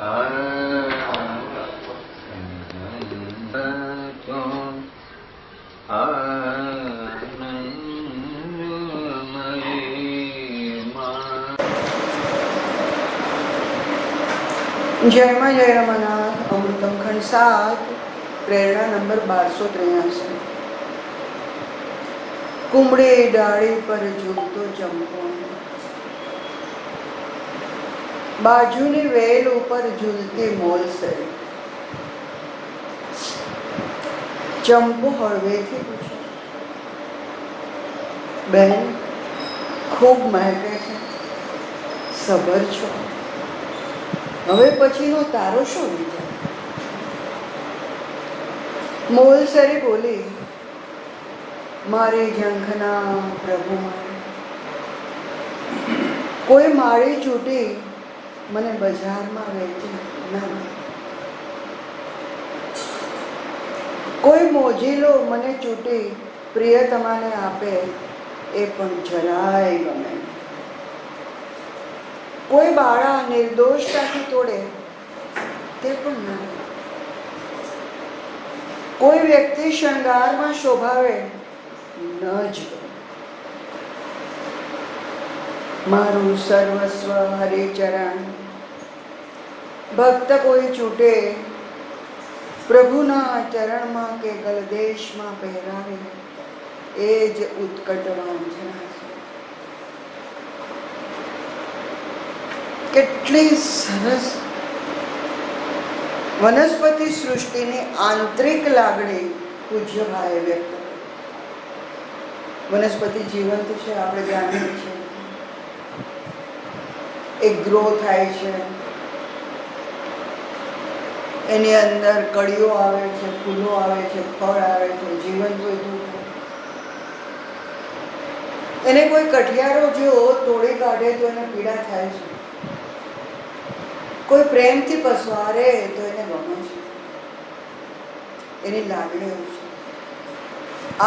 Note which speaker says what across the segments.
Speaker 1: જયમાં જય રમાનાથ અમૃતમ ખંડ 7 પ્રેરણા નંબર 1283. કુમળી ડાળી પર ઝૂલતો ચંપો, બાજુની વેલ ઉપર ઝૂલતી મોલસરી. ચંપો હળવેથી પૂછે, બેન ખૂબ મહેકે છે, સબર છો, હવે પછીનો તારો શું વિચાર? મોલસરી બોલી, મારી ઝંખના પ્રભુ મારે, કોઈ માળી ચૂંટી મને બજારમાં વેચે ના, કોઈ મોજીલો મને ચૂંટી પ્રિયતમાને આપે એ પણ જરાય ગમે. કોઈ બાળા નિર્દોષતાથી તોડે તે પણ ના. કોઈ વ્યક્તિ શણગારમાં શોભાવે ન જ. મારું સર્વસ્વ હરિચરણ, ભક્ત કોઈ છૂટે પ્રભુના ચરણમાં કે ગલદેશમાં પહેરાવે એ જ ઉત્કટ વાંછના છે. કેટલી સરસ વનસ્પતિ સૃષ્ટિની આંતરિક લાગણી પૂજ્યભાઈએ વ્યક્ત કરી. વનસ્પતિ જીવંત છે, આપણે જાણીએ છીએ. એ ગ્રો થાય છે, એની અંદર કળીઓ આવે છે, ફૂલો આવે છે, ફળ આવે છે, જીવન જોઈતું છે. એને કોઈ કઠિયારો જો તોડી કાઢે તો એને પીડા થાય છે, કોઈ પ્રેમથી પસવારે તો એને ગમે છે, એની લાગણીઓ છે.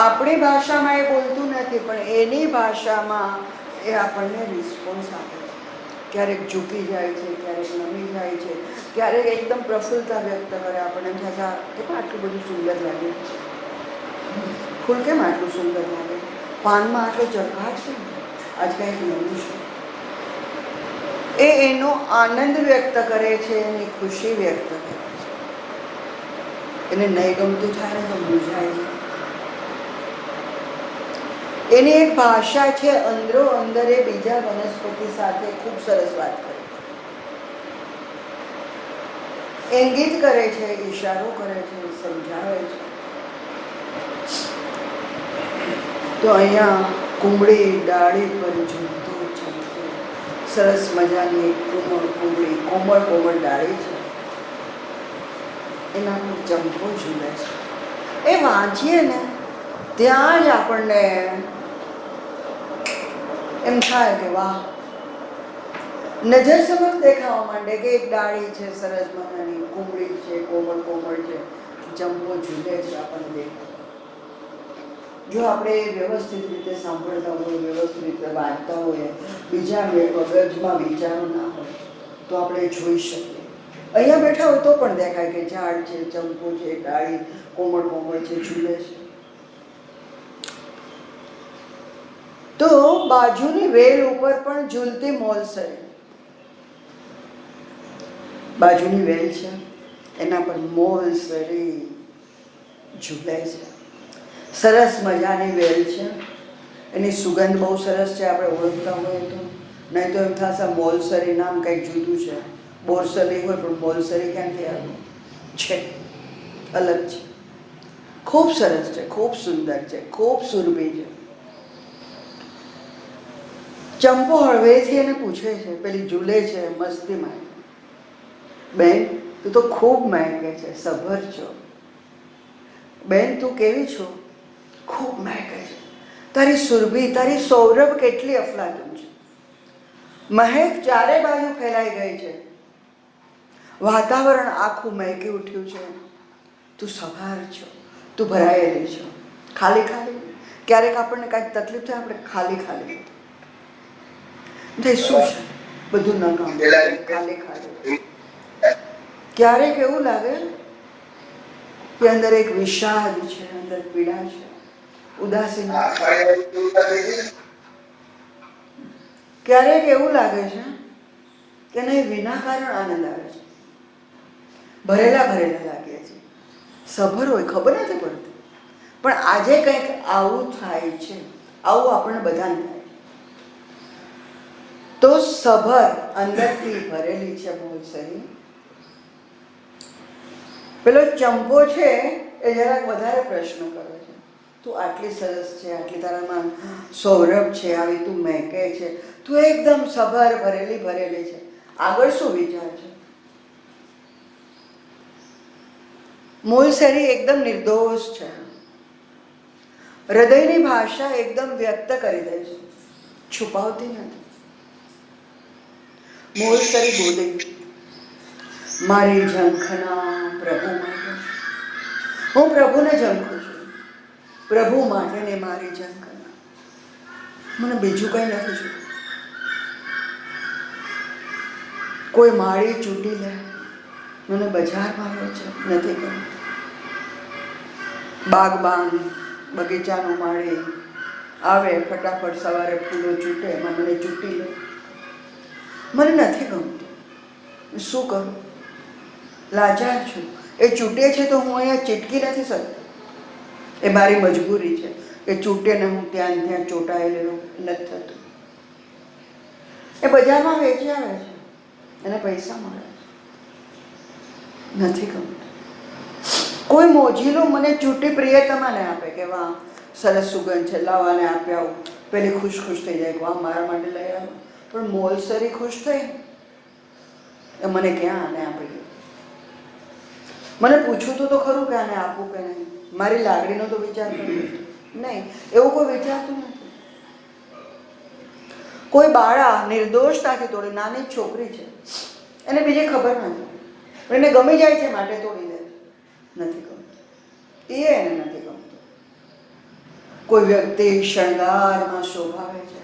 Speaker 1: આપણી ભાષામાં એ બોલતું નથી, પણ એની ભાષામાં એ આપણને રિસ્પોન્સ આપે છે. ક્યારેક ઝૂકી જાય છે, ક્યારેક નમી જાય છે, ક્યારેક એકદમ પ્રફુલ્લતા વ્યક્ત કરે. આપણને થતા કેમ આટલું બધું સુંદર લાગે, ફૂલ કેમ આટલું સુંદર લાગે, પાનમાં આટલો ચરકાટ છે, આજ કંઈક નવું છે. એ એનો આનંદ વ્યક્ત કરે છે, એની ખુશી વ્યક્ત કરે છે. એને નહીં ગમતું થાય તો મૂંઝાય છે. એની એક ભાષા છે, અંદરો અંદર એ બીજા વનસ્પતિ સાથે ખૂબ સરસ વાત કરે છે, ઇંગિત કરે છે, ઈશારો કરે છે, સમજાવે છે. તો અહીંયા કુમળી ડાળી પર ઝૂલતો ચંપો, સરસ મજાની એક કુમળી કોમળ ડાળી છે, એના પર ચંપો ઝૂલે છે. એ વાંચીએ ને ત્યાં જ આપણને એમ થાય કે વાહ, નજર સમક્ષ દેખાવા માંડે કે એક ડાળી છે, સરસ મજાની કુમળી છે, કોમળ છે, ચંપો ઝૂલે છે. આપણને દેખાય. જો આપણે વ્યવસ્થિત રીતે સાંભળતા હોઈએ, વ્યવસ્થિત રીતે વાંચતા હોઈએ, બીજા મગજમાં વિચારો ના હોય તો આપણે જોઈ શકીએ. અહીંયા બેઠા હોય તો પણ દેખાય કે ઝાડ છે, ચંપો છે, ડાળી કોમળ છે, ઝૂલે છે. તો બાજુની વેલ ઉપર પણ ઝૂલતી મોલસરી. બાજુની વેલ છે, એના પર મોલસરી ઝૂલે છે. સરસ મજાની વેલ છે, એની સુગંધ બહુ સરસ છે. આપણે ઓળખતા હોઈએ તો, નહીં તો એમ થશે મોલસરી નામ કંઈક જુદું છે. બોરસરી હોય પણ મોલસરી ક્યાંથી આવ્યું છે, અલગ છે. ખૂબ સરસ છે, ખૂબ સુંદર છે, ખૂબ સુરભી છે. ચંપો હળવેથી એને પૂછે છે, પેલી ઝૂલે છે મસ્તીમાં, બેન તું તો ખૂબ મહેકે છે, સભર છો. બેન તું કેવી છો? ખૂબ મહેકે છે. તારી સુરભી, તારી સૌરભ કેટલી અફલાતુન છે. મહેક ચારે બાજુ ફેલાઈ ગઈ છે, વાતાવરણ આખું મહેકી ઉઠ્યું છે. તું સવાર છો, તું ભરાયેલી છો. ખાલી ક્યારેક આપણને કાંઈક તકલીફ થાય, આપણે ખાલી શું છે બધું ન કામ, ખાલી ક્યારેક એવું લાગે કે અંદર એક વિષાદ છે, અંદર પીડા છે, ઉદાસીન. ક્યારેક એવું લાગે છે કે નહીં, વિના કારણ આનંદ આવે છે, ભરેલા ભરેલા લાગે છે, સભર હોય ખબર નથી પડતી. પણ આજે કંઈક આવું થાય છે, આવું આપણને બધાને થાય. તો સભર અંદરથી ભરેલી છે મોલસરી. પેલો ચંપો છે એ જરાક વધારે પ્રશ્ન કરે છે, તું આટલી સરસ છે, આટલી તારામાં સૌરભ છે, આવી તું મહેકે છે, તું એકદમ સભર ભરેલી ભરેલી છે, આગળ શું વિચાર છે? મોલસરી એકદમ નિર્દોષ છે, હૃદયની ભાષા એકદમ વ્યક્ત કરી દે છે, છુપાવતી નથી. મોલસરી બોલે, મારી ઝંખના પ્રભુ માટે, હું પ્રભુને ઝંખું છું, પ્રભુ માટે ને મારી ઝંખના, મને બીજું કંઈ નથી જોતું. કોઈ માળી ચૂંટી લે, મને બજારમાં વેચે નથી ગમતું. બાગબાન બગીચાનો માળી આવે, ફટાફટ સવારે ફૂલો ચૂંટે, એમાં મને ચૂંટી લે, મને નથી ગમતું. શું કરું? લાચાર છું. એ ચૂંટે છે તો હું અહીંયા ચીટકી નથી શકતી, એ મારી મજબૂરી છે. એ ચૂંટે ને હું ત્યાં ત્યાં ચોંટાયેલું નથી થતું. એ બજારમાં વેચી આવે છે, એને પૈસા મળે છે, નથી ગમતું. કોઈ મોજીલું મને ચૂંટી પ્રિયતમાને આપે કે વાહ સરસ સુગંધ છે, લાવવાને આપી આવું, પેલી ખુશ ખુશ થઈ જાય, વાહ મારા માટે લઈ આવું. પણ મોલસરી ખુશ થઈ, એ મને ક્યાં આને આપી ગયું? મને પૂછવું તો ખરું કે આને આપવું કે નહીં, મારી લાગણીનો તો વિચાર કર્યો નહીં. એવું કોઈ વિચારતું નથી. કોઈ બાળા નિર્દોષતાથી તોડી, નાની છોકરી છે, એને બીજી ખબર નથી, પણ એને ગમી જાય છે માટે તોડી દે, નથી ગમતું, એ એને નથી ગમતું. કોઈ વ્યક્તિ શણગારમાં શોભાવે છે,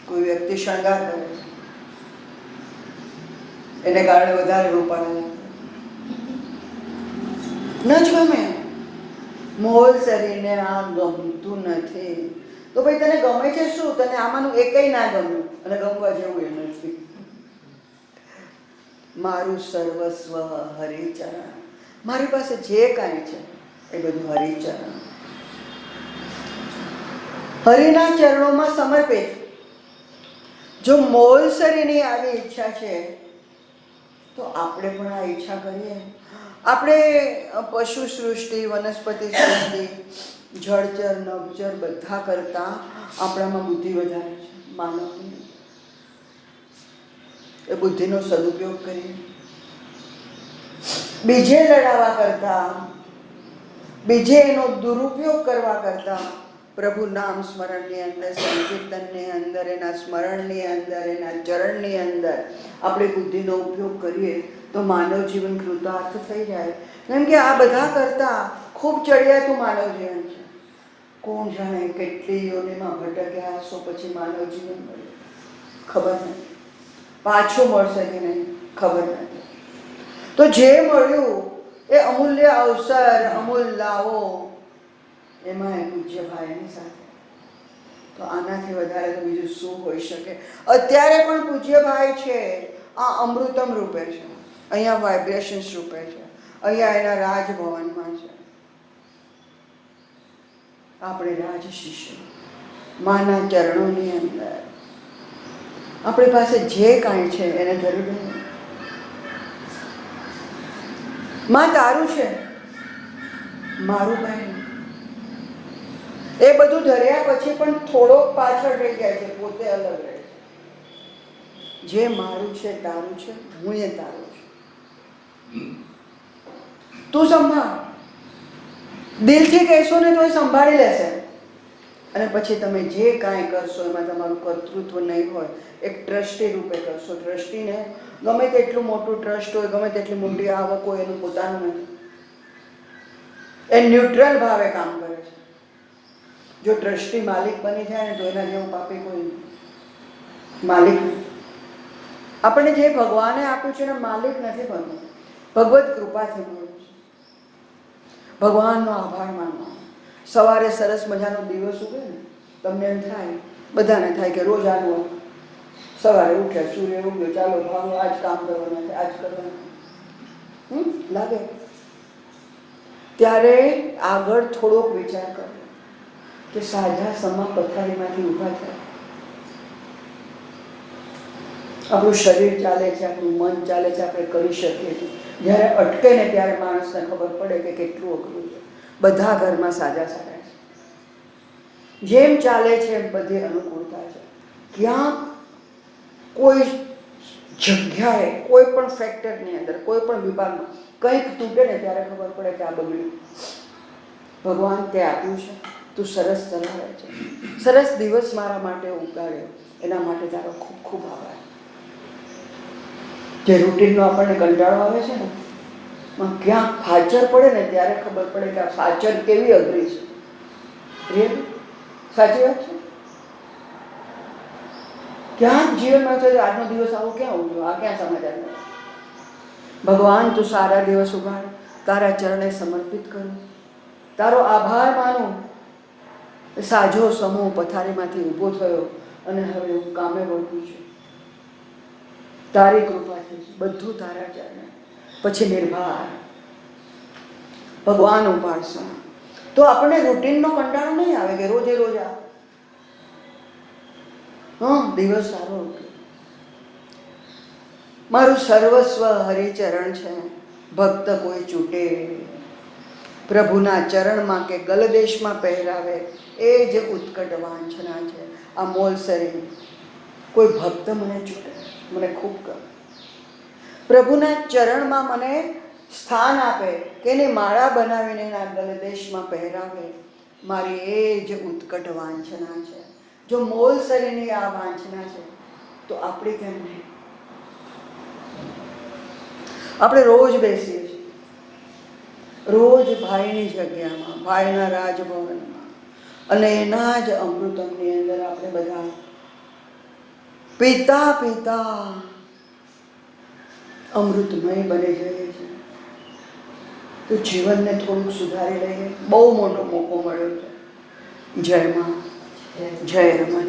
Speaker 1: કોઈ વ્યક્તિ શણગાર કરે છે, એને કારણે વધારે રૂપાળા ન જ ગમે. મોલસરીને આ ગમતું નથી. તો ભાઈ તને ગમે છે શું? તને આમાંનું એકઈ ના ગમ્યું, અને ગમવા જેવું એ નથી. મારું સર્વસ્વ હરિચરણ, મારી પાસે જે કાંઈ છે એ બધું હરિચરણ, હરિના ચરણોમાં સમર્પિત. જો મોલસરીની આવી ઈચ્છા છે તો આપણે પણ આ ઈચ્છા કરીએ. આપણે પશુ સૃષ્ટિ, વનસ્પતિ સૃષ્ટિ, જળચર, નભચર બધા કરતાં આપણામાં બુદ્ધિ વધારે છે, માનવની. એ બુદ્ધિનો સદુપયોગ કરીએ. બીજે લડાવવા કરતાં, બીજે એનો દુરુપયોગ કરવા કરતાં પ્રભુ નામ સ્મરણની અંદર, સંકીર્તનની અંદર, એના સ્મરણની અંદર, એના ચરણની અંદર આપણે બુદ્ધિનો ઉપયોગ કરીએ તો માનવ જીવન કૃતાર્થ થઈ જાય. કેમ કે આ બધા કરતાં ખૂબ ચડિયાતું માનવ જીવન છે. કોણ જાણે કેટલી યોનિમાં ભટક્યા હશો, પછી માનવ જીવન મળ્યું, ખબર નથી. પાછું મળશે કે નહીં ખબર નથી. તો જે મળ્યું એ અમૂલ્ય અવસર, અમૂલ્ય લાવો, એમાં એ પૂજ્ય ભાઈની સાથે. તો આનાથી વધારે તો બીજું શું હોઈ શકે? અત્યારે પણ પૂજ્ય ભાઈ છે, આ અમૃતમ રૂપે છે, અહીંયા વાઇબ્રેશન્સ રૂપે છે, અહીંયા એના રાજભવનમાં છે. આપણે રાજ શિષ્ય, માના ચરણોની અંદર આપણી પાસે જે કાંઈ છે એને જરૂર નથી. માં તારું છે, મારું કાંઈ નહીં. એ બધું ધર્યા પછી પણ થોડોક પાછળ રહી જાય છે, પોતે અલગ રહે છે. જે મારું છે, તારું છે, હું એ તારું છું. તું સંભાળ. દિલથી કહેશો ને તો એ સંભાળી લેશે. અને પછી તમે જે કાંઈ કરશો એમાં તમારું કર્તૃત્વ નહીં હોય, એક ટ્રસ્ટી રૂપે કરશો. ટ્રસ્ટીને ગમે તેટલું મોટું ટ્રસ્ટ હોય, ગમે તેટલી મોટી આવક હોય, એનું પોતાનું નથી. એ ન્યુટ્રલ ભાવે કામ કરે છે. જો ટ્રસ્ટી માલિક બની જાય ને તો એના જેવું પાપી કોઈ નહીં. માલિક આપણને જે ભગવાને આપ્યું છે એને માલિક નથી બનવું. ભગવત કૃપાથી મળ્યું છે. ભગવાનનો આભાર માનવાનો. સવારે સરસ મજાનો દિવસ ઉગે ને, તમને એમ થાય, બધાને થાય કે રોજ આનું સવારે ઉઠ્યા, સૂર્ય ઉગ્યો, ચાલો ભાવો આજ કામ કરવાના છે, આજ કરવાના લાગે. ત્યારે આગળ થોડોક વિચાર કરો કે સાજા સમા પથારીમાંથી ઊભા થાય. આપણું શરીર ચાલે છે, આપણું મન ચાલે છે, આપણે કરી શકીએ છીએ. જ્યારે અટકે ને ત્યારે માણસને ખબર પડે કે કેટલું અઘરું છે. બધા ઘરમાં સાજા સારા છે, જેમ ચાલે છે એમ બધી અનુકૂળતા છે. ક્યાંક કોઈ જગ્યાએ, કોઈ પણ ફેક્ટરની અંદર, કોઈ પણ વિભાગમાં કંઈક તૂટે ને ત્યારે ખબર પડે કે આ બગડ્યું. ભગવાન તે આપ્યું છે, તું સરસ ચલાવે છે, સરસ દિવસ મારા માટે ઉગાડ્યો, એના માટે તારો ખૂબ ખૂબ આભાર. જે રૂટીનનો આપણને કંટાળો આવે છે ને, ક્યાંક ફાચર પડે ને ત્યારે ખબર પડે કે આ ફાચર કેવી અઘરી છે. રિયલી સાચી વાત છે. ક્યાંક જીવનમાં છે આજનો દિવસ આવો ક્યાં ઉગ્યો, આ ક્યાં સમાચાર મળે. ભગવાન તું સારા દિવસ ઉગાડ, તારા ચરણે સમર્પિત કરું, તારો આભાર માનું. સાજો સમૂહ પથારીમાંથી ઊભો થયો અને હવે હું કામે વળું છું. તારી કૃપાથી બધું તારા ચરણે. પછી નિર્ભાર ભગવાન ઉપાસના. તો આપણને રૂટીનનો કંટાળો નહીં આવે કે રોજે રોજ આ દિવસ સારો હતો. મારું સર્વસ્વ હરિચરણ છે, ભક્ત કોઈ છૂટે. પ્રભુના ચરણમાં કે ગલદેશમાં પહેરાવે એ જે ઉત્કટ વાંછના છે. આ મોલસરી કોઈ ભક્ત મને છૂટે, મને ખૂબ ગમે. પ્રભુના ચરણમાં મને સ્થાન આપે કે એની માળા બનાવીને એના ગલદેશમાં પહેરાવે. મારી એ જ ઉત્કટ વાંછના છે. જો મોલસરીની આ વાંછના છે તો આપણી કેમ નહીં? આપણે રોજ બેસીએ છીએ, રોજ ભાઈની જગ્યામાં, ભાઈના રાજભવનમાં, અને એના જ અમૃતમની અંદર આપણે બધા પીતા પીતા અમૃતમય બની જઈએ છીએ. તો જીવનને થોડુંક સુધારી લઈએ. બહુ મોટો મોકો મળ્યો છે. જય માં, જય રમણ.